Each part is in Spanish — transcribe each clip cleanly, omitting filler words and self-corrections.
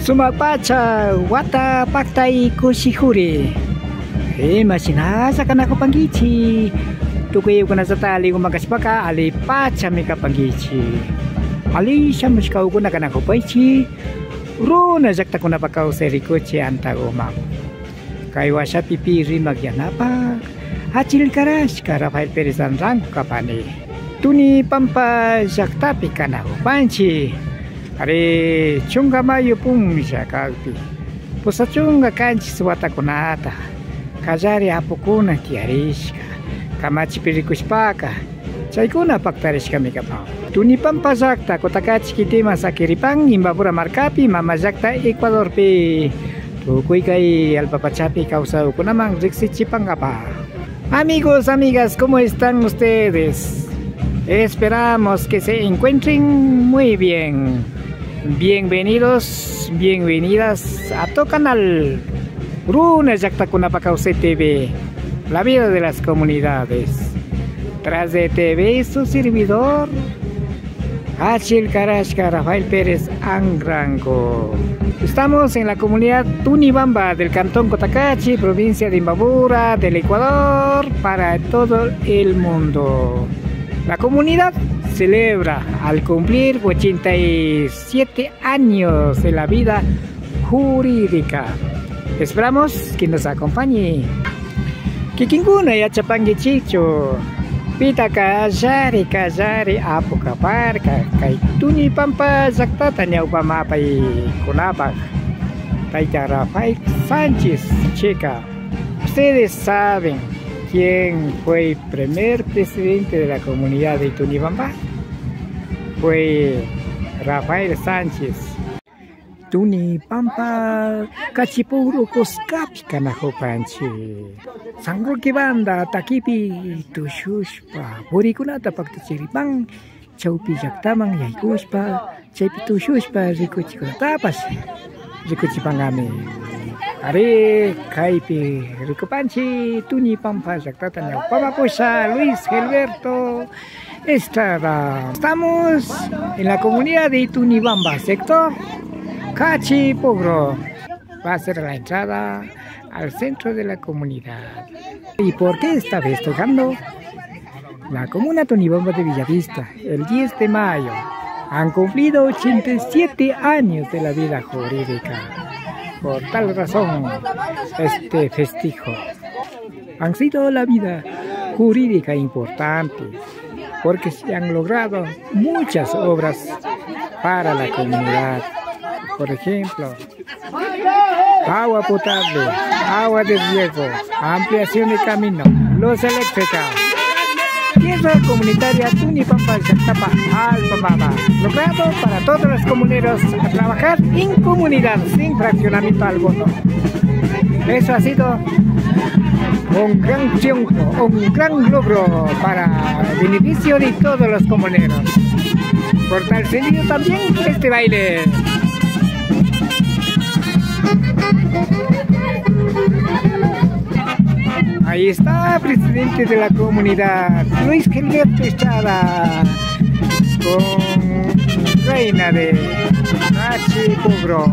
Sumapacha wata paktai kushihuri. Masinasa ka na ko panggichi. Tukuy ko na sa tali ko magkasipaka ali pacha mi ka panggichi. Ali siya muskaw ko na ka na ko paichi. Runa jakta ko na pakaw sa rikochi anta umam. Kaywa siya pipiri magyanapa. Hachil karash ka Rafael Perez ang rangko kapani. Tuni pampa jakta pika na ko panchi. Are chunga mayo pung siya kalpi. Pusa chunga kanchi suwata kunata. Kajari apukuna tiarishka. Kamachi pirikushpaka. Chaykuna paktarishka mikapao. Tuni pampa jakta kotakachi kitima sakiripang imbabura markapi mama jakta Ecuador pi. Tukuy kay alpapachapi kausao ko namang riksichipang apa. Amigos, amigas, ¿cómo están ustedes? Esperamos que se encuentren muy bien. Bienvenidos, bienvenidas a tu canal Runa Yakta Kunapakause TV, la vida de las comunidades. Tras de TV, su servidor Hachil Karashka Rafael Pérez Angrango. Estamos en la comunidad Tunibamba del cantón Cotacachi, provincia de Imbabura, del Ecuador, para todo el mundo. La comunidad celebra al cumplir 87 años de la vida jurídica. Esperamos que nos acompañe. Kikinguna ya chapangi chicho. Pita kajari apukaparka. Kay tuni pampa zaktata niya upamapay kunapag. Taita Rafael Sánchez Checa. Ustedes saben ¿quién fue el primer presidente de la comunidad de Tunibamba? Fue Rafael Sánchez. Tunibamba kachipuro koskapi kanajo panchi. Sangro que banda takipi tushushpa. Borikunata paktuchiripang chaupi yaktamang yaikushpa. Chaypi tushushpa rikuchikunatapas. Rikuchipangami. Are kaipi Ricopanchi, Tuni Pampa, Yactatania, Pamaposa, Luis Gilberto. Estamos en la comunidad de Tunibamba, sector Cachi Pogro. Va a ser la entrada al centro de la comunidad. ¿Y por qué está festejando? La comuna Tunibamba de Villavista, el 10 de mayo, han cumplido 87 años de la vida jurídica. Por tal razón, este festejo han sido la vida jurídica importante, porque se han logrado muchas obras para la comunidad. Por ejemplo, agua potable, agua de riego, ampliación de camino, luz eléctrica, tierra comunitaria Tunibamba Yactapa Alpamaba, logrado para todos los comuneros a trabajar en comunidad sin fraccionamiento alguno. Eso ha sido un gran triunfo, un gran logro para el beneficio de todos los comuneros. Por tal sentido también este baile. Ahí está, presidente de la comunidad, Luis Gilberto Estrada, con reina de Cachi Pogro.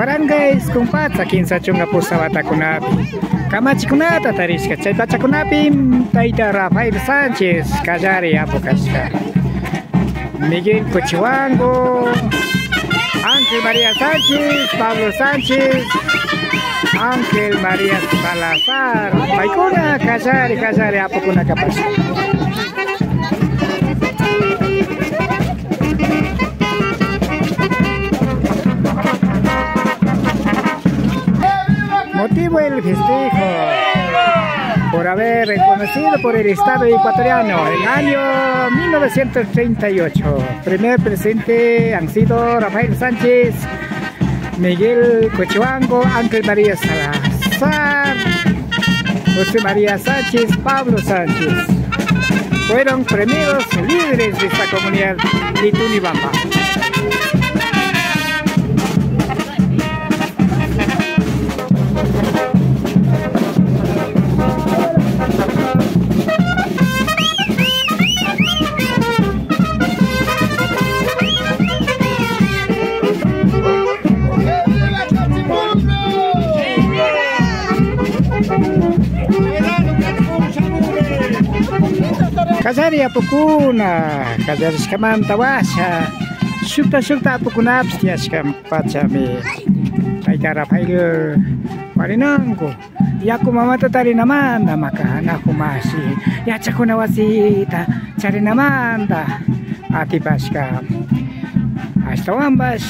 Barangay Kumpatsa Kinsachunga Pusawatakunapi Kamachikunata Tarishka Chaypachakunapi Taita Rafael Sánchez Callari Apokashka Miguel Cochiwango Ángel María Sánchez Pablo Sánchez Ángel María Salazar Paikuna Callari Apokuna Kapashka. Motivo el festejo por haber reconocido por el Estado ecuatoriano el año 1938. Primer presidente han sido Rafael Sánchez, Miguel Cochiwango, Ángel María Salazar, José María Sánchez, Pablo Sánchez. Fueron primeros líderes de esta comunidad de Tunibamba. Callari apukuna, callari shkamanta washa, shukta apukunapas tiyashkam pachami. Taita Rafael Marinango, yaku mamata tarinamanda maka nakumashi, yachakuna wasita charinamanda atipashka. Ashtawambas,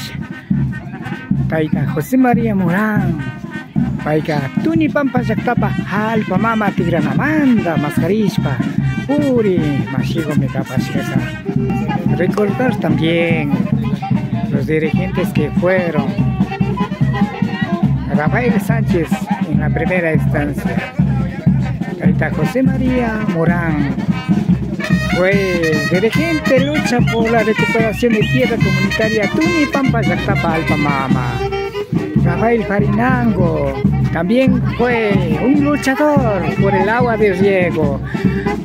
Taita José María Morán, Paika Tunipampa llaktapa halpa mama tigranamanda mascarishpa. Puri, Mashigo Megapashkaka. Recordar también los dirigentes que fueron Rafael Sánchez en la primera instancia, Taita José María Morán fue dirigente, lucha por la recuperación de tierra comunitaria Tunipampa Llactapa Alpamama. Rafael Farinango también fue un luchador por el agua de riego,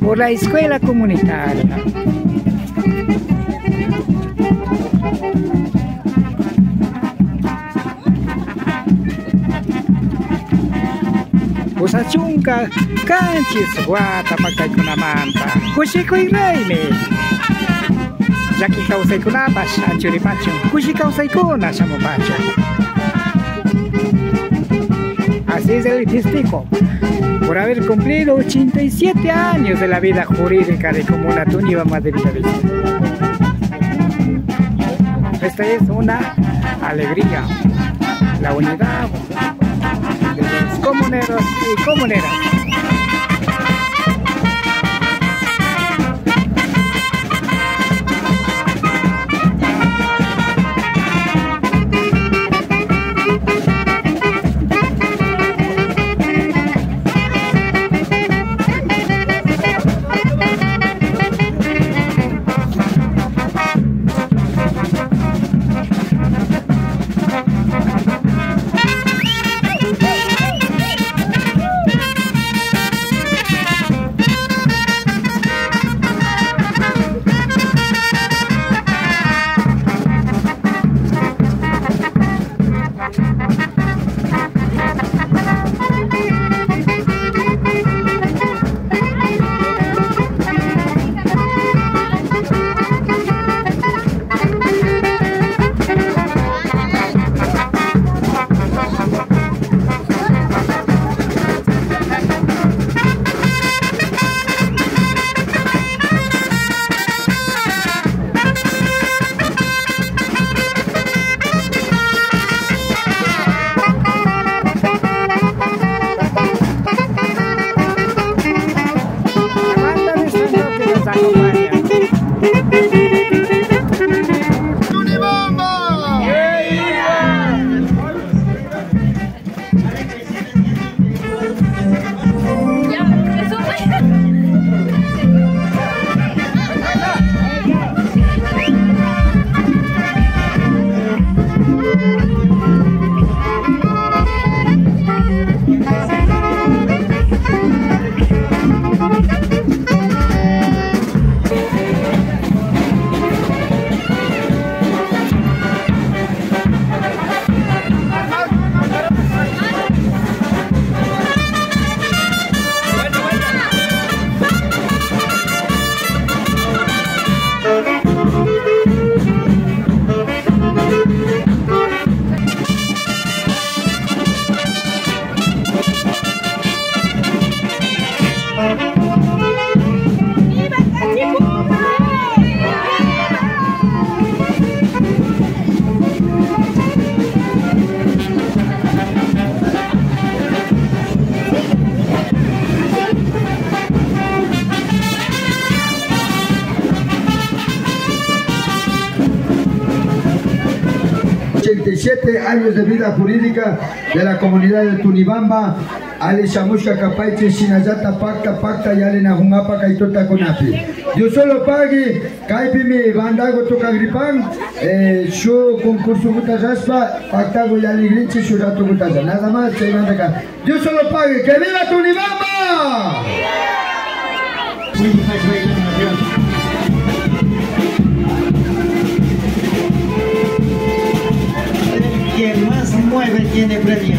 por la escuela comunitaria. Usachunka, canchis, guata, pacaykunamanta, kushiko y reime. Yaki causaykunapas, anchuripacho, kushi causaykuna, chamopacho. Así es el festejo por haber cumplido 87 años de la vida jurídica de Comuna Tunibamba de Villavista. Esta es una alegría, la unidad de los comuneros y comuneras. 87 años de vida jurídica de la comunidad de Tunibamba. Ale Shamushka Kapaiche, Sinayata Pacta, y Ale Najumapa, Kaitota Conapi. Yo solo pague, Kaipi mi bandago toca gripan, su concurso Gutajaspa, Pactago y Aligrinchi, su rato Gutaja. Nada más, se van acá. Yo solo pague, ¡que viva Tunibamba! Quien más mueve tiene premio.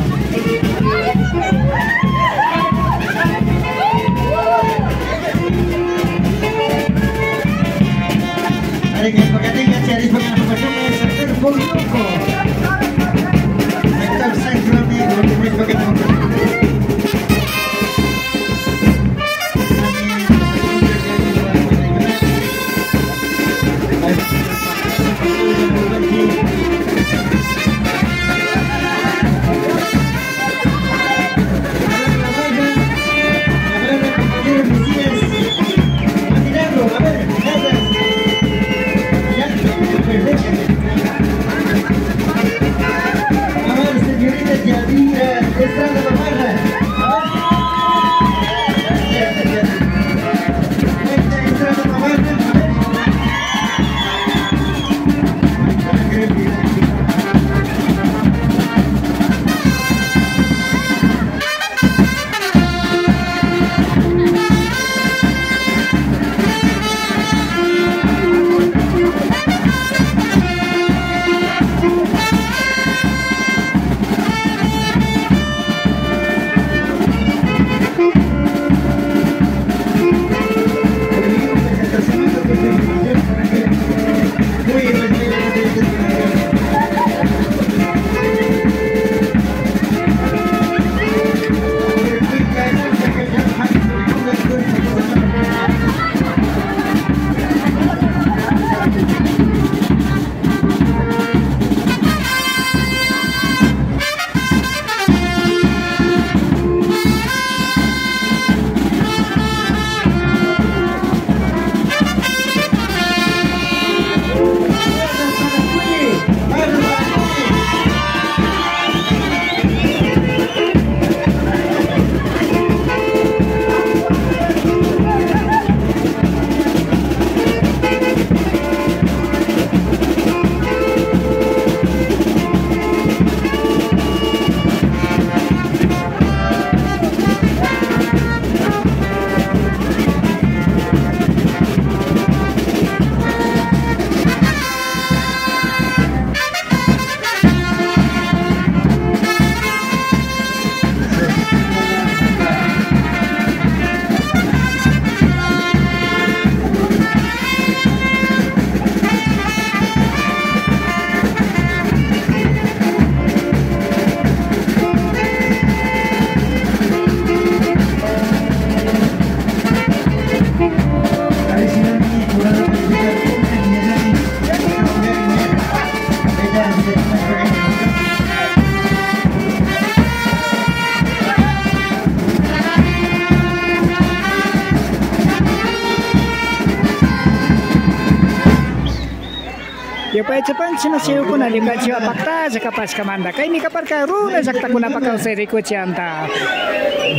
Yo pa cepan cina siu kuna lika ciwa pakta jaka pas kamanda kai mika parka runa jakta kuna pakau seri ko cianta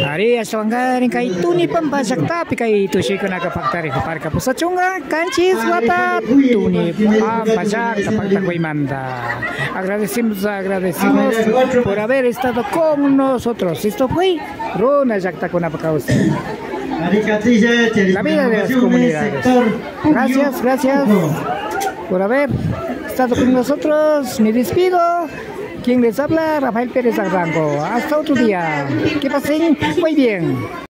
hari aswangari kai tuni pamba jakta pi kai tu si kuna ka pakta ri parka pusa chunga kanchis wata tuni pamba jakta pakta ko imanda agradecemos por haber estado con nosotros. Esto fue runa jakta kuna pakau seri la vida de las comunidades. Gracias por haber estado con nosotros. Me despido. Quien les habla, Rafael Pérez Arrango. Hasta otro día. Que pasen muy bien.